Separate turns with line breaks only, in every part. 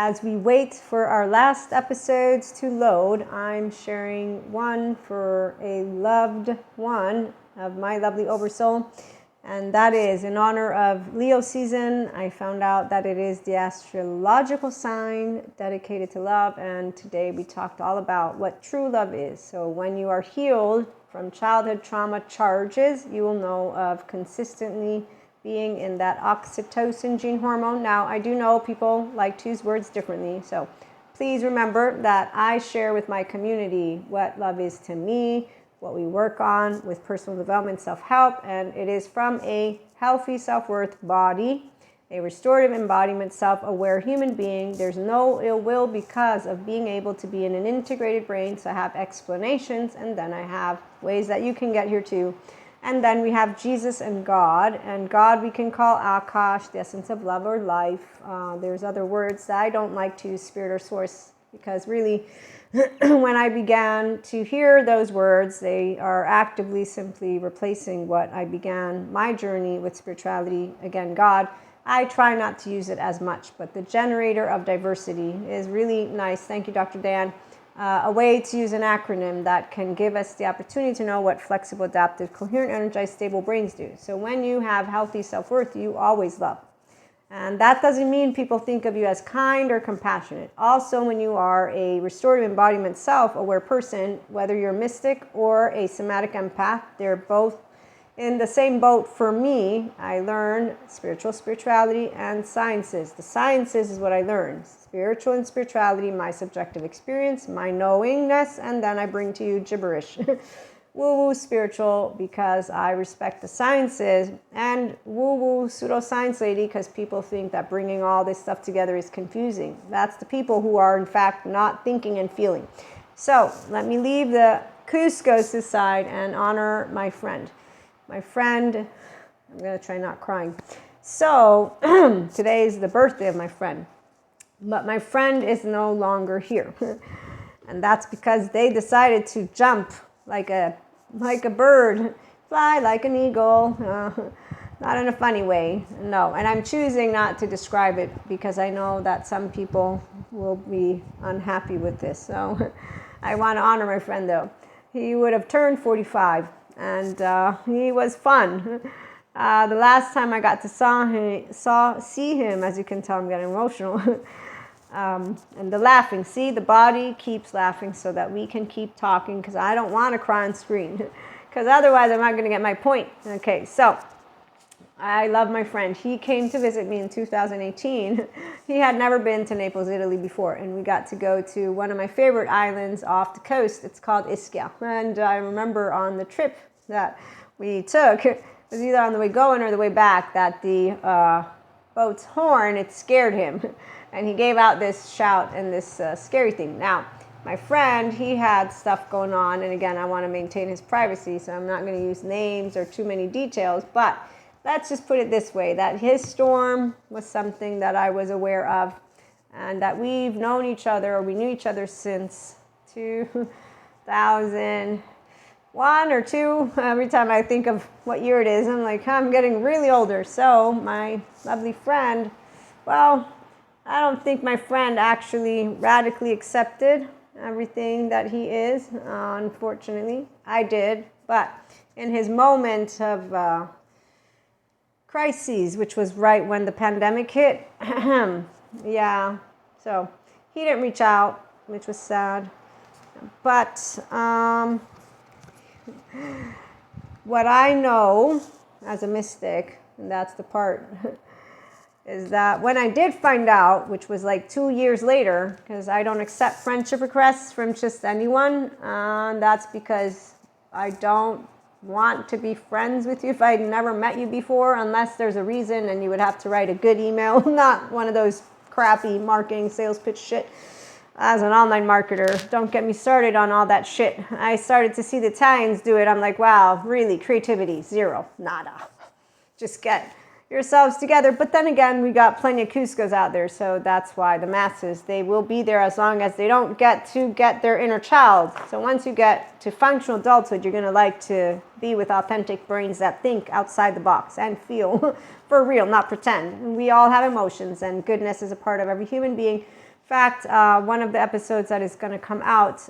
as we wait for our last episodes to load, I'm sharing one for a loved one of my lovely oversoul. And that is in honor of Leo season. I found out that it is the astrological sign dedicated to love. And today we talked all about what true love is. So when you are healed from childhood trauma charges, you will know of consistently being in that oxytocin gene hormone. Now, I do know people like to use words differently. So please remember that I share with my community what love is to me, what we work on with personal development, self-help, and it is from a healthy self-worth body, a restorative embodiment, self-aware human being. There's no ill will because of being able to be in an integrated brain. So I have explanations, and then I have ways that you can get here too. And then we have Jesus and God. And God we can call Akash, the essence of love or life. There's other words that I don't like to use, spirit or source, because really when I began to hear those words, they are actively simply replacing what I began my journey with spirituality. Again, God, I try not to use it as much, but the generator of diversity is really nice. Thank you, Dr. Dan. A way to use an acronym that can give us the opportunity to know what flexible, adaptive, coherent, energized, stable brains do. So when you have healthy self-worth, you always love. And that doesn't mean people think of you as kind or compassionate. Also, when you are a restorative embodiment self-aware person, whether you're a mystic or a somatic empath, they're both in the same boat for me. I learned spirituality and sciences. The sciences is what I learned. Spiritual and spirituality, my subjective experience, my knowingness, and then I bring to you gibberish. Woo-woo spiritual because I respect the sciences, and woo-woo pseudoscience lady because people think that bringing all this stuff together is confusing. That's the people who are in fact not thinking and feeling. So let me leave the Cuscos aside and honor my friend. My friend, I'm going to try not crying. So today is the birthday of my friend, but my friend is no longer here. And that's because they decided to jump like a bird, fly like an eagle, not in a funny way, no. And I'm choosing not to describe it because I know that some people will be unhappy with this. So I want to honor my friend though. He would have turned 45 and he was fun. The last time I got to see him, as you can tell, I'm getting emotional. And the laughing, see, the body keeps laughing so that we can keep talking, because I don't want to cry on screen, because otherwise I'm not going to get my point. Okay, so I love my friend. He came to visit me in 2018. He had never been to Naples, Italy before, and we got to go to one of my favorite islands off the coast. It's called Ischia. And I remember on the trip that we took, it was either on the way going or the way back, that the boat's horn, it scared him. And he gave out this shout and this scary thing. Now, my friend, he had stuff going on. And again, I want to maintain his privacy, so I'm not going to use names or too many details. But let's just put it this way, that his storm was something that I was aware of. And that we've known each other, or we knew each other since 2001 or 2. Every time I think of what year it is, I'm like, I'm getting really older. So my lovely friend, well, I don't think my friend actually radically accepted everything that he is, unfortunately. I did, but in his moment of crises, which was right when the pandemic hit, yeah, so he didn't reach out, which was sad. But what I know as a mystic, and that's the part, is that when I did find out, which was like 2 years later, because I don't accept friendship requests from just anyone, that's because I don't want to be friends with you if I'd never met you before, unless there's a reason, and you would have to write a good email, not one of those crappy marketing sales pitch shit. As an online marketer, don't get me started on all that shit. I started to see the Italians do it. I'm like, wow, really, creativity, zero, nada. Just get yourselves together. But then again, we got plenty of Cuscos out there, so that's why the masses, they will be there as long as they don't get their inner child. So once you get to functional adulthood, you're going to like to be with authentic brains that think outside the box and feel for real, not pretend. We all have emotions, and goodness is a part of every human being. fact, one of the episodes that is going to come out,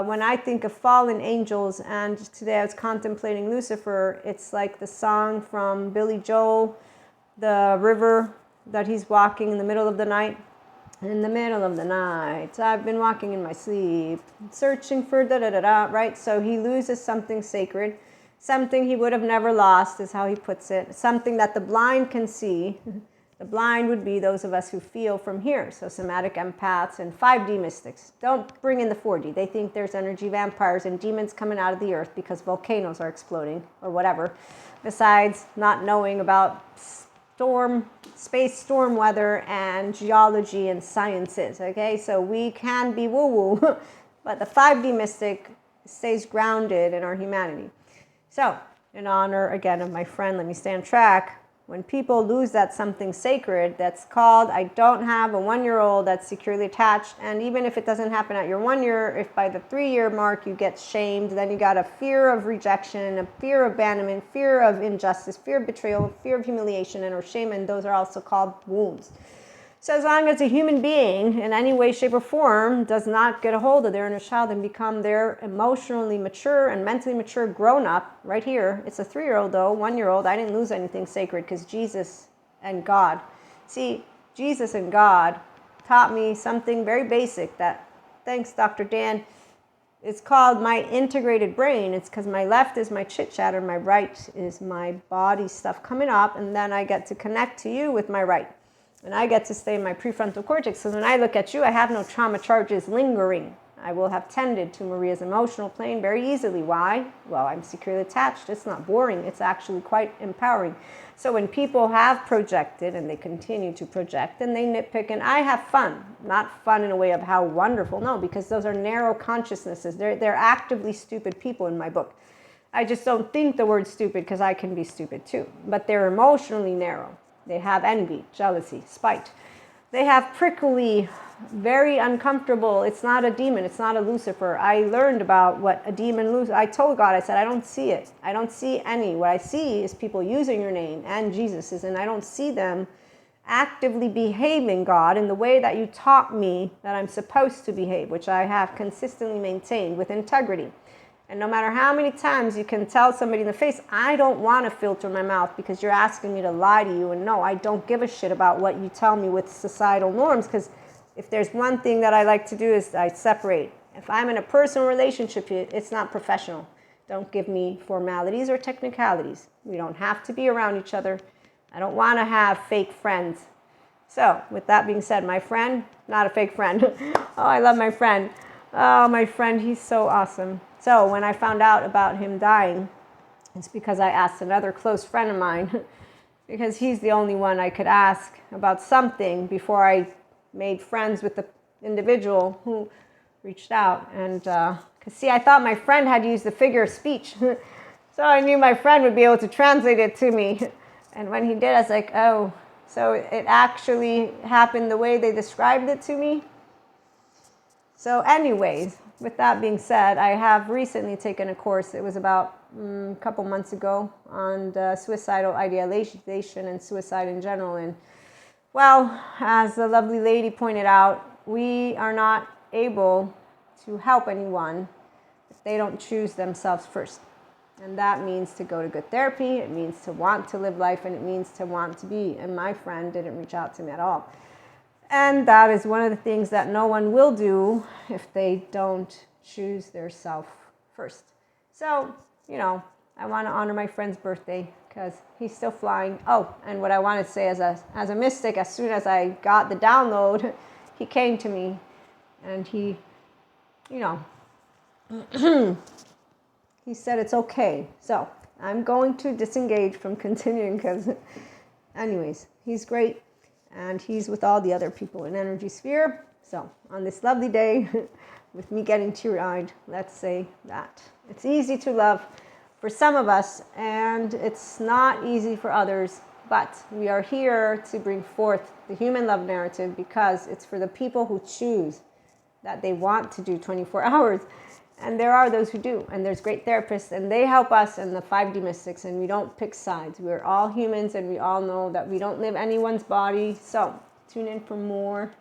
when I think of fallen angels, and today I was contemplating Lucifer, it's like the song from Billy Joel, the river that he's walking in the middle of the night. In the middle of the night, I've been walking in my sleep, searching for da-da-da-da, right? So he loses something sacred, something he would have never lost, is how he puts it, something that the blind can see. The blind would be those of us who feel from here, so somatic empaths and 5D mystics. Don't bring in the 4D. They think there's energy vampires and demons coming out of the earth because volcanoes are exploding or whatever, besides not knowing about space storm weather and geology and sciences, okay? So we can be woo-woo, but the 5D mystic stays grounded in our humanity. So, in honor, again, of my friend, let me stay on track. When people lose that something sacred, that's called, I don't have a 1-year-old that's securely attached, and even if it doesn't happen at your 1 year, if by the 3-year mark you get shamed, then you got a fear of rejection, a fear of abandonment, fear of injustice, fear of betrayal, fear of humiliation, and or shame, and those are also called wounds. So as long as a human being, in any way, shape, or form, does not get a hold of their inner child and become their emotionally mature and mentally mature grown-up, right here, it's a 3-year-old though, 1-year-old, I didn't lose anything sacred because Jesus and God. See, Jesus and God taught me something very basic that, thanks Dr. Dan, it's called my integrated brain. It's because my left is my chit-chatter, my right is my body stuff coming up, and then I get to connect to you with my right. And I get to stay in my prefrontal cortex. So when I look at you, I have no trauma charges lingering. I will have tended to Maria's emotional plane very easily. Why? Well, I'm securely attached. It's not boring. It's actually quite empowering. So when people have projected and they continue to project and they nitpick, and I have fun, not fun in a way of how wonderful, no, because those are narrow consciousnesses. They're actively stupid people in my book. I just don't think the word stupid because I can be stupid too. But they're emotionally narrow. They have envy, jealousy, spite. They have prickly, very uncomfortable. It's not a demon. It's not a Lucifer. I learned about what a demon, I told God, I said, I don't see it. I don't see any. What I see is people using your name and Jesus's, and I don't see them actively behaving, God, in the way that you taught me that I'm supposed to behave, which I have consistently maintained with integrity. And no matter how many times you can tell somebody in the face, I don't want to filter my mouth because you're asking me to lie to you. And no, I don't give a shit about what you tell me with societal norms, because if there's one thing that I like to do is I separate. If I'm in a personal relationship, it's not professional. Don't give me formalities or technicalities. We don't have to be around each other. I don't want to have fake friends. So with that being said, my friend, not a fake friend. Oh, I love my friend. Oh, my friend, he's so awesome. So when I found out about him dying, it's because I asked another close friend of mine, because he's the only one I could ask about something before I made friends with the individual who reached out. And because see, I thought my friend had used the figure of speech. So I knew my friend would be able to translate it to me. And when he did, I was like, oh, so it actually happened the way they described it to me. So anyways, with that being said, I have recently taken a course. It was about a couple months ago on suicidal ideation and suicide in general. And well, as the lovely lady pointed out, we are not able to help anyone if they don't choose themselves first. And that means to go to good therapy. It means to want to live life, and it means to want to be. And my friend didn't reach out to me at all. And that is one of the things that no one will do if they don't choose their self first. So, you know, I want to honor my friend's birthday because he's still flying. Oh, and what I want to say as a mystic, as soon as I got the download, he came to me and he, you know, he said it's okay. So I'm going to disengage from continuing because anyways, he's great. And he's with all the other people in energy sphere. So on this lovely day, with me getting teary-eyed, let's say that. It's easy to love for some of us, and it's not easy for others. But we are here to bring forth the human love narrative because it's for the people who choose that they want to do 24 hours. And there are those who do, and there's great therapists, and they help us and the 5D mystics, and we don't pick sides. We're all humans, and we all know that we don't live anyone's body. So tune in for more